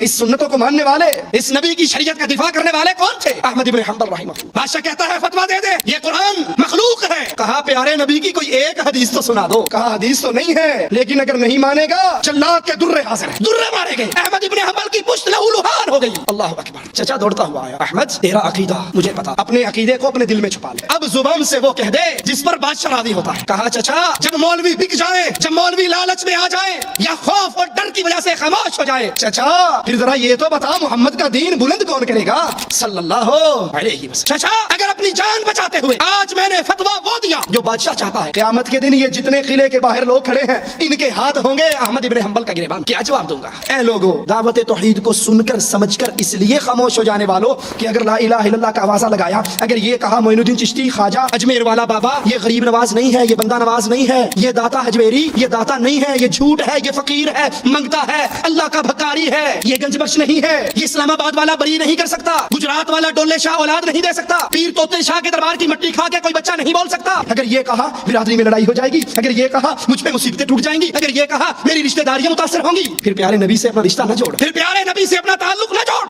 اس سنتوں کو ماننے والے، اس نبی کی شریعت کا دفاع کرنے والے کون تھے؟ احمد ابن حنبل رحمہ اللہ۔ بادشاہ کہتا ہے فتویٰ دے دے، یہ قرآن مخلوق ہے۔ کہا پیارے نبی کی کوئی ایک حدیث تو سنا دو۔ کہا حدیث تو نہیں ہے، لیکن اگر نہیں مانے گا جلاد کے درے حاضر ہیں۔ درے مارے گئے، احمد ابن حنبل کی پشت لہو لہان ہو گئی۔ اللہ اکبر۔ چچا دوڑتا ہوا آیا، احمد تیرا عقیدہ مجھے پتا، اپنے عقیدے کو اپنے دل میں چھپا لے، اب زبان سے وہ کہہ دے جس پر بادشاہ راضی ہوتا ہے۔ کہا چچا جب مولوی بک جائے، جب مولوی لالچ میں آ جائے یا خوف اور ڈر کی وجہ سے خاموش ہو جائے، چچا پھر ذرا یہ تو بتا محمد کا دین بلند کون کرے گا صلی اللہ علیہ وسلم۔ چچا اگر اپنی جان بچاتے ہوئے آج میں نے فتویٰ وہ دیا جو بادشاہ چاہتا ہے، قیامت کے دن یہ جتنے قلعے کے باہر لوگ کھڑے ہیں ان کے ہاتھ ہوں گے احمد ابن حنبل کا گریبان، کیا جواب دوں گا؟ اے لوگو، دعوت توحید کو سن کر سمجھ کر اس لیے خاموش ہو جانے والوں کہ اگر لا الہ الا اللہ کا آوازہ لگایا، اگر یہ کہا معین الدین چشتی خواجہ اجمیر والا بابا یہ غریب نواز نہیں ہے، یہ بندہ نواز نہیں ہے، یہ داتا حجویری یہ داتا نہیں ہے، یہ جھوٹ ہے، یہ فقیر ہے، منگتا ہے، اللہ کا بھکاری ہے، یہ گنج بخش نہیں ہے، یہ اسلام آباد والا بری نہیں کر سکتا، گجرات والا ڈولے شاہ اولاد نہیں دے سکتا، پیر توتے شاہ کے دربار کی مٹی کھا کے کوئی بچہ نہیں بول سکتا۔ اگر یہ کہا برادری میں لڑائی ہو جائے گی، اگر یہ کہا مجھ پہ مصیبتیں ٹوٹ جائیں گی، اگر یہ کہا میری رشتہ داریاں متاثر ہوں گی، پھر پیارے نبی سے اپنا رشتہ نہ جوڑ، پھر پیارے نبی سے اپنا تعلق نہ جوڑ۔